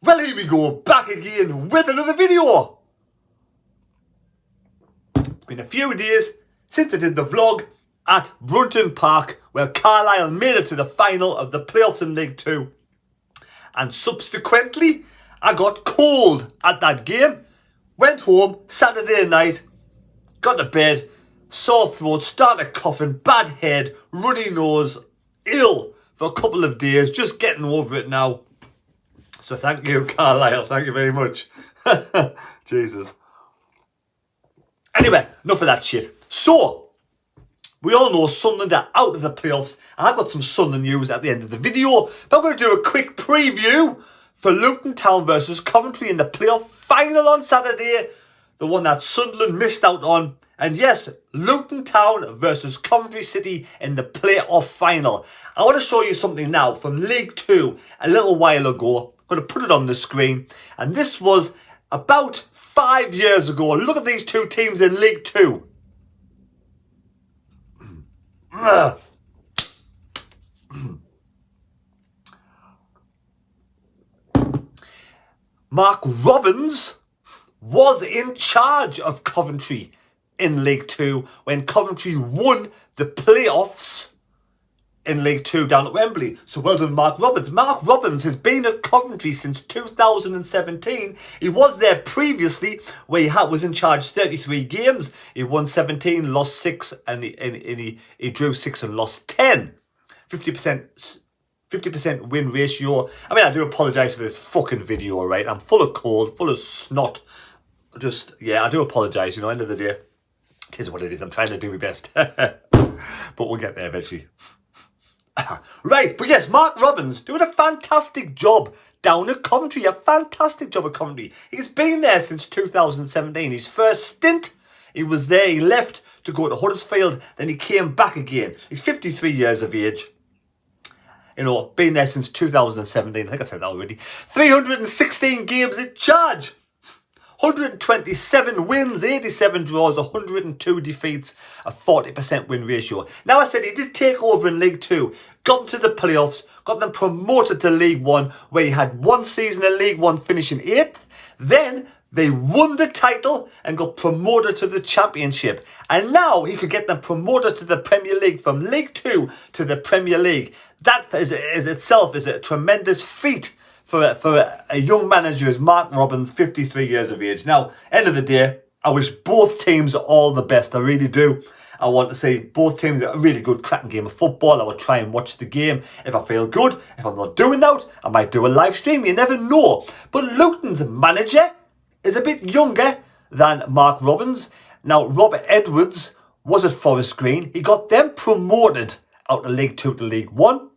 Well, here we go, back again with another video. It's been a few days since I did the vlog at Brunton Park where Carlisle made it to the final of the playoffs in League 2. And subsequently, I got cold at that game. Went home Saturday night, got to bed, sore throat, started coughing, bad head, runny nose, ill for a couple of days, just getting over it now. So thank you, Carlisle. Thank you very much. Jesus. Anyway, enough of that shit. So, we all know Sunderland are out of the playoffs. And I've got some Sunderland news at the end of the video. But I'm going to do a quick preview for Luton Town versus Coventry in the playoff final on Saturday. The one that Sunderland missed out on. And yes, Luton Town versus Coventry City in the playoff final. I want to show you something now from League 2 a little while ago. I'm going to put it on the screen. And this was about 5 years ago. Look at these two teams in League 2. Mark Robins was in charge of Coventry in League 2 when Coventry won the playoffs in League 2 down at Wembley. So well done, Mark Robins. Mark Robins has been at Coventry since 2017. He was there previously where he was in charge 33 games. He won 17, lost 6 and he drew 6 and lost 10. 50% win ratio. I mean, I do apologise for this fucking video, right? I'm full of cold, full of snot. I do apologise, you know, end of the day. It is what it is. I'm trying to do my best. But we'll get there eventually. Right, but yes, Mark Robins doing a fantastic job down at Coventry. A fantastic job at Coventry. He's been there since 2017. His first stint, he was there. He left to go to Huddersfield. Then he came back again. He's 53 years of age. You know, been there since 2017. I think I said that already. 316 games in charge. 127 wins, 87 draws, 102 defeats, a 40% win ratio. Now I said he did take over in League 2, got them to the playoffs, got them promoted to League 1, where he had one season in League 1 finishing 8th. Then they won the title and got promoted to the Championship. And now he could get them promoted to the Premier League from League 2 to the Premier League. That is itself is a tremendous feat for a young manager as Mark Robins, 53 years of age. Now, end of the day, I wish both teams all the best. I really do. I want to see both teams a really good cracking game of football. I will try and watch the game if I feel good. If I'm not doing that, I might do a live stream. You never know. But Luton's manager is a bit younger than Mark Robins. Now, Robert Edwards was at Forest Green. He got them promoted out of League 2 to League 1.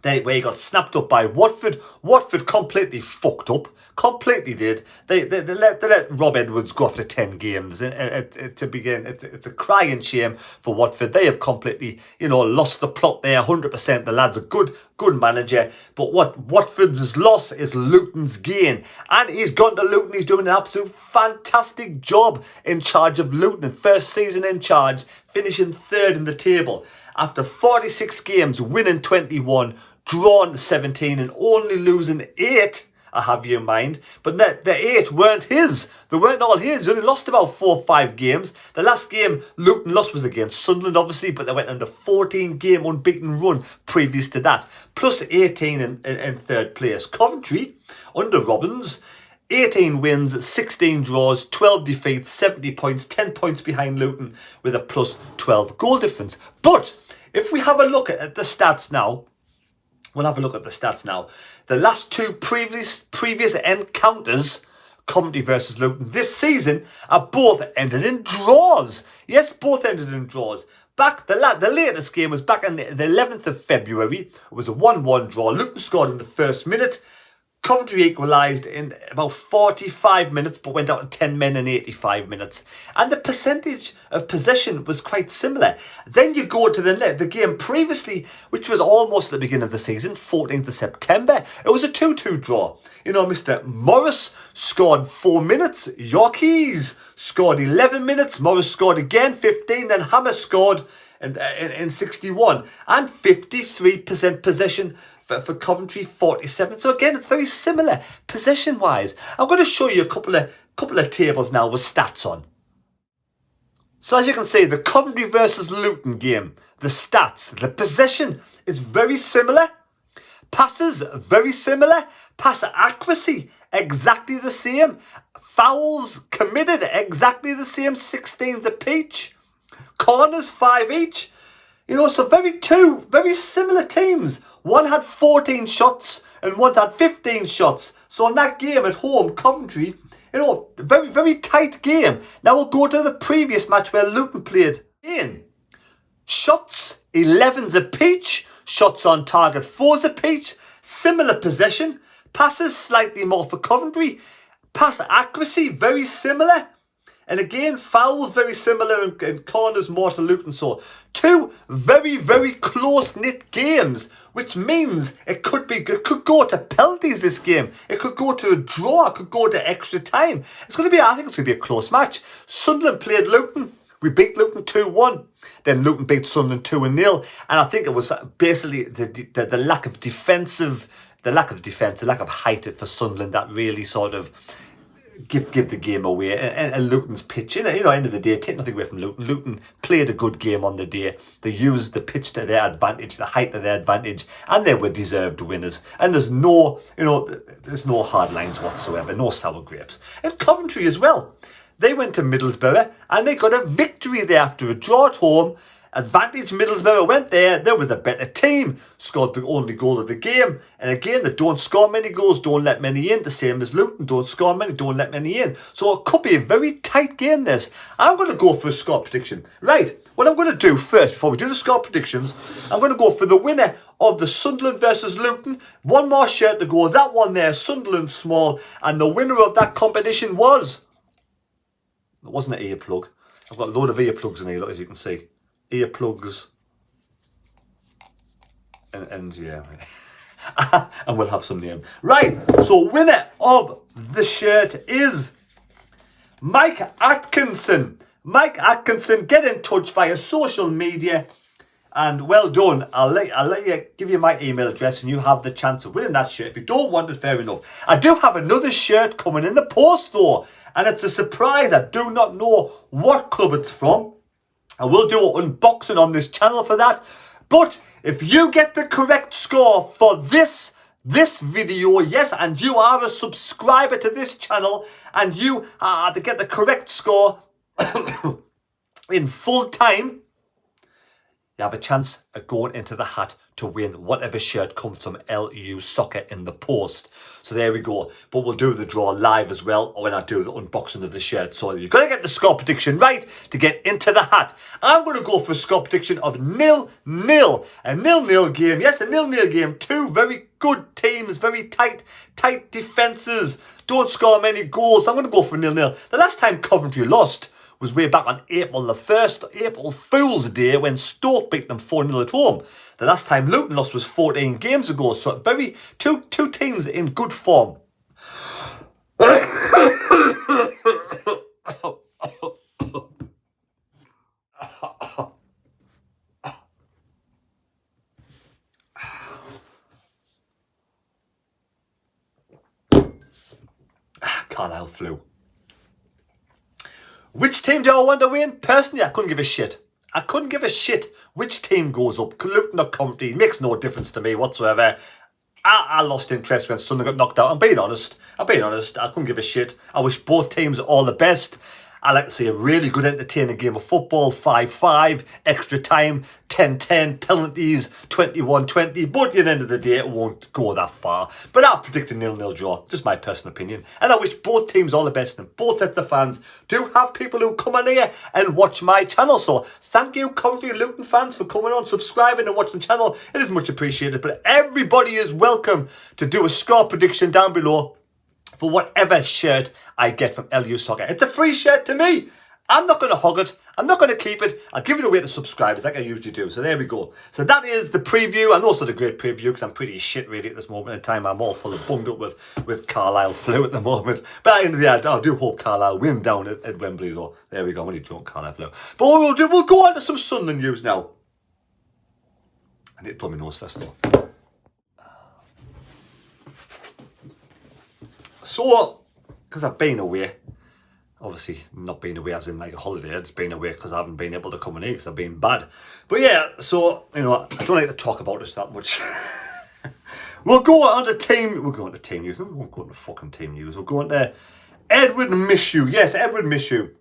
Where he got snapped up by Watford. Watford completely fucked up. Completely did. They let Rob Edwards go after 10 games. To begin, it's a crying shame for Watford. They have completely, lost the plot there. 100%. The lad's a good manager. But what Watford's loss is Luton's gain. And he's gone to Luton. He's doing an absolute fantastic job in charge of Luton. First season in charge, finishing 3rd in the table. After 46 games, winning 21, drawn 17 and only losing 8, I have you in mind. But the 8 weren't his. They weren't all his. He only lost about 4 or 5 games. The last game Luton lost was against Sunderland, obviously, but they went on a 14-game unbeaten run previous to that. Plus 18 in 3rd place. Coventry, under Robins, 18 wins, 16 draws, 12 defeats, 70 points, 10 points behind Luton with a plus 12 goal difference. But if we have a look at the stats now, The last 2 previous encounters, Coventry versus Luton this season, are both ended in draws. Yes, both ended in draws. The latest game was back on the 11th of February. It was a 1-1 draw. Luton scored in the first minute. Coventry equalised in about 45 minutes, but went out to 10 men in 85 minutes. And the percentage of possession was quite similar. Then you go to the game previously, which was almost at the beginning of the season, 14th of September. It was a 2-2 draw. Mr. Morris scored 4 minutes. Yorkies scored 11 minutes. Morris scored again, 15. Then Hammer scored in 61. And 53% possession for Coventry 47. So again, it's very similar possession wise. I'm going to show you a couple of tables now with stats on. So as you can see, the Coventry versus Luton game, the stats, the possession is very similar. Passes, very similar. Pass accuracy, exactly the same. Fouls committed, exactly the same, 16s apiece. Corners, 5 each. You know, so two very similar teams. One had 14 shots and one had 15 shots. So in that game at home, Coventry, you know, very, very tight game. Now we'll go to the previous match where Luton played. In shots, 11s apiece. Shots on target, 4s apiece. Similar possession. Passes slightly more for Coventry. Pass accuracy, very similar. And again, fouls very similar and corners more to Luton. So two very, very close-knit games, which means it could go to penalties this game. It could go to a draw. It could go to extra time. I think it's going to be a close match. Sunderland played Luton. We beat Luton 2-1. Then Luton beat Sunderland 2-0. And I think it was basically the lack of defence, the lack of height for Sunderland that really sort of give the game away. And Luton's pitch, end of the day, take nothing away from Luton. Luton played a good game on the day. They used the pitch to their advantage, the height to their advantage, and they were deserved winners. And there's no hard lines whatsoever, no sour grapes. And Coventry as well. They went to Middlesbrough and they got a victory there after a draw at home. Advantage Middlesbrough went there. They were the better team. Scored the only goal of the game. And again, they don't score many goals, don't let many in. The same as Luton. Don't score many, don't let many in. So it could be a very tight game, this. I'm going to go for a score prediction. Right, what I'm going to do first, before we do the score predictions, I'm going to go for the winner of the Sunderland versus Luton. One more shirt to go. That one there, Sunderland small. And the winner of that competition was... It wasn't an earplug. I've got a load of earplugs in here, look, as you can see. Earplugs. And yeah. And we'll have some names. Right, so winner of the shirt is Mike Atkinson. Mike Atkinson, get in touch via social media. And well done. I'll let you give you my email address and you have the chance of winning that shirt. If you don't want it, fair enough. I do have another shirt coming in the post though. And it's a surprise. I do not know what club it's from. I will do an unboxing on this channel for that. But if you get the correct score for this video, yes, and you are a subscriber to this channel, and you to get the correct score in full time, you have a chance of going into the hat to win whatever shirt comes from LU Soccer in the post. So there we go. But we'll do the draw live as well, or when I do the unboxing of the shirt. So you've got to get the score prediction right to get into the hat. I'm going to go for a score prediction of 0-0. A 0-0 game. Yes, a 0-0 game. Two very good teams, very tight defences. Don't score many goals. I'm going to go for 0-0. The last time Coventry lost was way back on April the 1st, April Fool's Day, when Stoke beat them 4-0 at home. The last time Luton lost was 14 games ago, so two teams in good form. Carlisle flu. Which team do I want to win? Personally, I couldn't give a shit. I couldn't give a shit which team goes up. Luton or Coventry, it makes no difference to me whatsoever. I lost interest when Sunderland got knocked out. I'm being honest. I couldn't give a shit. I wish both teams all the best. I like to see a really good entertaining game of football. 5-5, extra time, 10-10, penalties, 21-20. But at the end of the day, it won't go that far. But I'll predict a 0-0 draw. Just my personal opinion. And I wish both teams all the best. And both sets of fans do have people who come on here and watch my channel. So thank you, Coventry and Luton fans, for coming on, subscribing and watching the channel. It is much appreciated. But everybody is welcome to do a score prediction down below for whatever shirt I get from LU Soccer. It's a free shirt to me. I'm not going to hog it. I'm not going to keep it. I'll give it away to subscribers like I usually do. So there we go. So that is the preview, and also the great preview, because I'm pretty shit really at this moment in time. I'm all full of bunged up with Carlisle flu at the moment. But at the end of the day, I do hope Carlisle win down at Wembley though. There we go. I'm only drunk Carlisle flu. But what we'll do, we'll go on to some Sunderland news now. I need to blow my nose first though. So, because I've been away, obviously not been away as in like a holiday, it's been away because I haven't been able to come in here because I've been bad. But yeah, so, you know, I don't like to talk about this that much. We're going to team news. We won't go into fucking team news. We're going to Edward Mishew. Yes, Edward Mishew.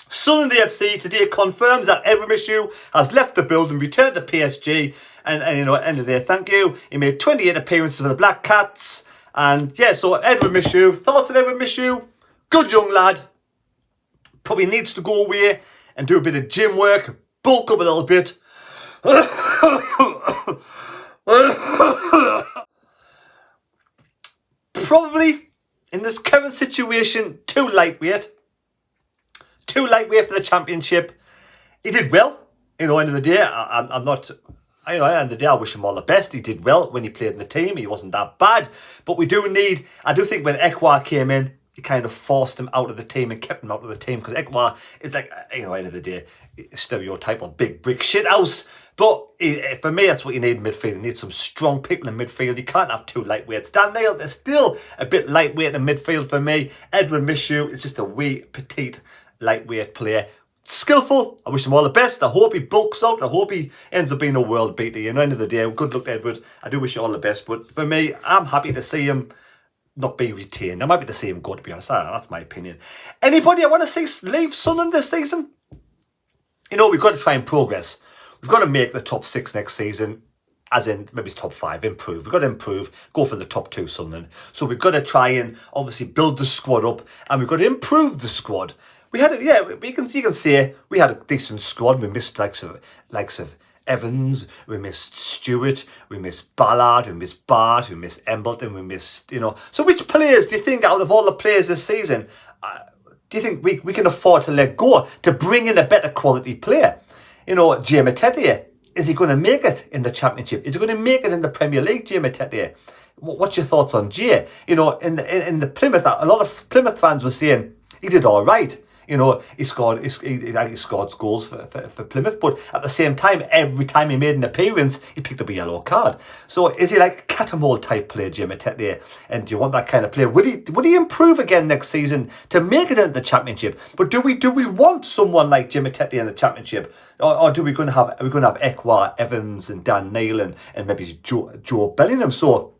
Sunderland FC today confirms that Edward Mishew has left the building, returned to PSG, and you know, at the end of the day, thank you. He made 28 appearances for the Black Cats. And yeah, so Edward Mishew, thoughts on Edward Mishew? Good young lad. Probably needs to go away and do a bit of gym work, bulk up a little bit. Probably, in this current situation, too lightweight. Too lightweight for the championship. He did well. You know, end of the day, I'm not... You know, end of the day, I wish him all the best. He did well when he played in the team. He wasn't that bad. But we do need... I do think when Ekwa came in, he kind of forced him out of the team and kept him out of the team. Because Ekwa is like, you know, end of the day, stereotype of big brick shit house. But for me, that's what you need in midfield. You need some strong people in midfield. You can't have two lightweights. Dan Neil, they're still a bit lightweight in midfield for me. Edward Mishew is just a wee, petite, lightweight player. Skillful. I wish him all the best. I hope he bulks out. I hope he ends up being a world beater. You know, end of the day, good luck, Edward. I do wish you all the best. But for me, I'm happy to see him not being retained. I'm happy to see him go, to be honest. That's my opinion. Anybody I want to see leave Sunderland this season? You know, we've got to try and progress. We've got to make the top 6 next season. As in, maybe it's top 5, improve. We've got to improve, go for the top 2, Sunderland. So we've got to try and obviously build the squad up, and we've got to improve the squad. We had, yeah, you can say we had a decent squad. We missed likes of Evans, we missed Stewart, we missed Ballard, we missed Bart, we missed Embleton, we missed, you know. So which players do you think out of all the players this season, do you think we can afford to let go to bring in a better quality player? You know, Jay Matete, is he going to make it in the Championship? Is he going to make it in the Premier League, Jay Matete? What's your thoughts on Jay? You know, in the Plymouth, a lot of Plymouth fans were saying he did all right. You know, he scored goals for Plymouth, but at the same time, every time he made an appearance, he picked up a yellow card. So is he like a Catamol type player, Jim Matete? And do you want that kind of player? Would he improve again next season to make it into the Championship? But do we want someone like Jim Matete in the Championship, or are we going to have Ekwa, Evans, and Dan Neil, and maybe Joe Bellingham? So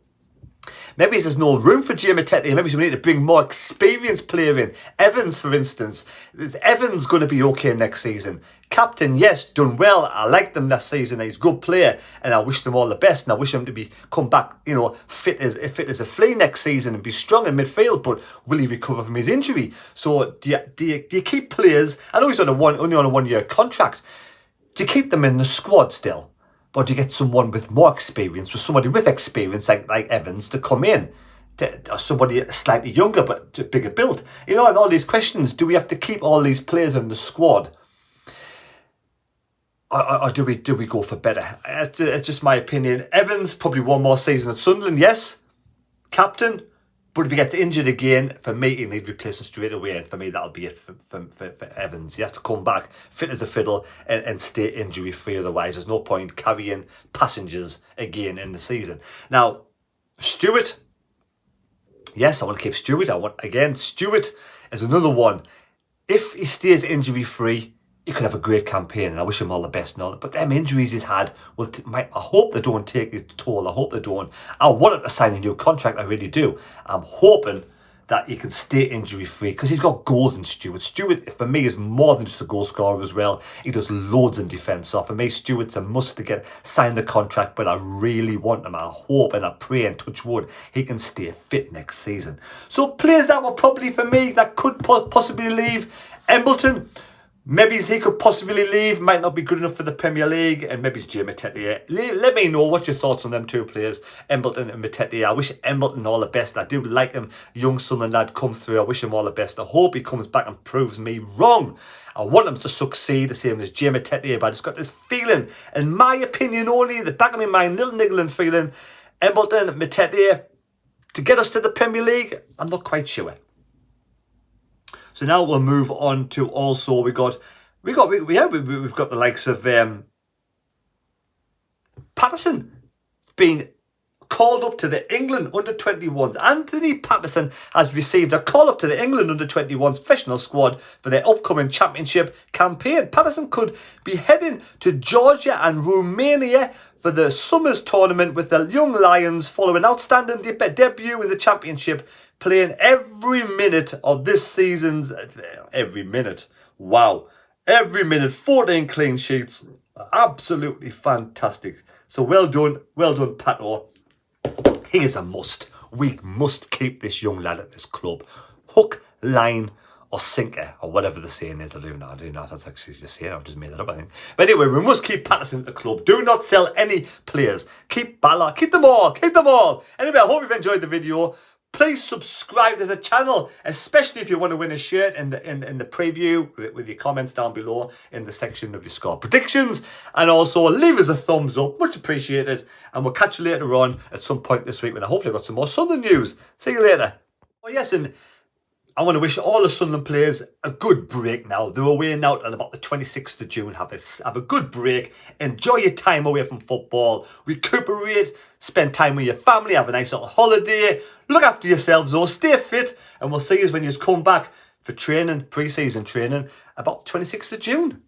maybe there's no room for Jay Matete. Maybe we need to bring more experienced player in. Evans, for instance. Is Evans going to be okay next season? Captain, yes, done well. I liked him this season. He's a good player, and I wish them all the best. And I wish him to come back, you know, fit as a flea next season and be strong in midfield. But will he recover from his injury? So do you keep players? I know he's only on a 1-year contract. Do you keep them in the squad still? Or do you get someone with more experience, with somebody with experience like Evans to come in? Or somebody slightly younger but bigger built? You know, all these questions. Do we have to keep all these players in the squad? Or do we go for better? It's just my opinion. Evans, probably one more season at Sunderland, yes. Captain. But if he gets injured again, for me, he needs replacement straight away. And for me, that'll be it for Evans. He has to come back fit as a fiddle and stay injury-free. Otherwise, there's no point carrying passengers again in the season. Now, Stewart. Yes, I want to keep Stewart. Stewart is another one. If he stays injury-free, he could have a great campaign, and I wish him all the best and all that. But them injuries he's had, I hope they don't take his toll. I hope they don't. I want him to sign a new contract. I really do. I'm hoping that he can stay injury-free because he's got goals in Stewart. Stewart, for me, is more than just a goal scorer as well. He does loads in defence. So for me, Stewart's a must to sign the contract, but I really want him. I hope and I pray and touch wood he can stay fit next season. So players that were probably, for me, that could possibly leave. Embleton. Maybe he could possibly leave, might not be good enough for the Premier League, and maybe it's Jay Matete. Let me know what your thoughts on them two players, Embleton and Matete. I wish Embleton all the best. I do like him, young Sunderland lad come through. I wish him all the best. I hope he comes back and proves me wrong. I want him to succeed, the same as Jay Matete, but I just got this feeling, in my opinion only, in the back of my mind, little niggling feeling, Embleton and Matete, to get us to the Premier League, I'm not quite sure. So now we'll move on to also we've got the likes of Patterson. It's been called up to the England under-21s. Anthony Patterson has received a call up to the England under-21s professional squad for their upcoming championship campaign. Patterson could be heading to Georgia and Romania for the Summers tournament with the Young Lions following outstanding debut in the championship, playing every minute of this season's... Every minute. Wow. Every minute. 14 clean sheets. Absolutely fantastic. So well done, Pato. He is a must. We must keep this young lad at this club. Hook, line, or sinker, or whatever the saying is. I don't know if that's actually the saying. I've just made that up, I think. But anyway, we must keep Patterson at the club. Do not sell any players. Keep Ballard. Keep them all. Keep them all. Anyway, I hope you've enjoyed the video. Please subscribe to the channel, especially if you want to win a shirt in the preview with your comments down below in the section of your score predictions. And also leave us a thumbs up, much appreciated. And we'll catch you later on at some point this week when I hopefully got some more Sunderland news. See you later. Oh yes, and I want to wish all the Sunderland players a good break now. They're away now till about the 26th of June. Have a good break. Enjoy your time away from football. Recuperate. Spend time with your family. Have a nice little holiday. Look after yourselves though. Stay fit. And we'll see you when you come back for training, pre-season training, about the 26th of June.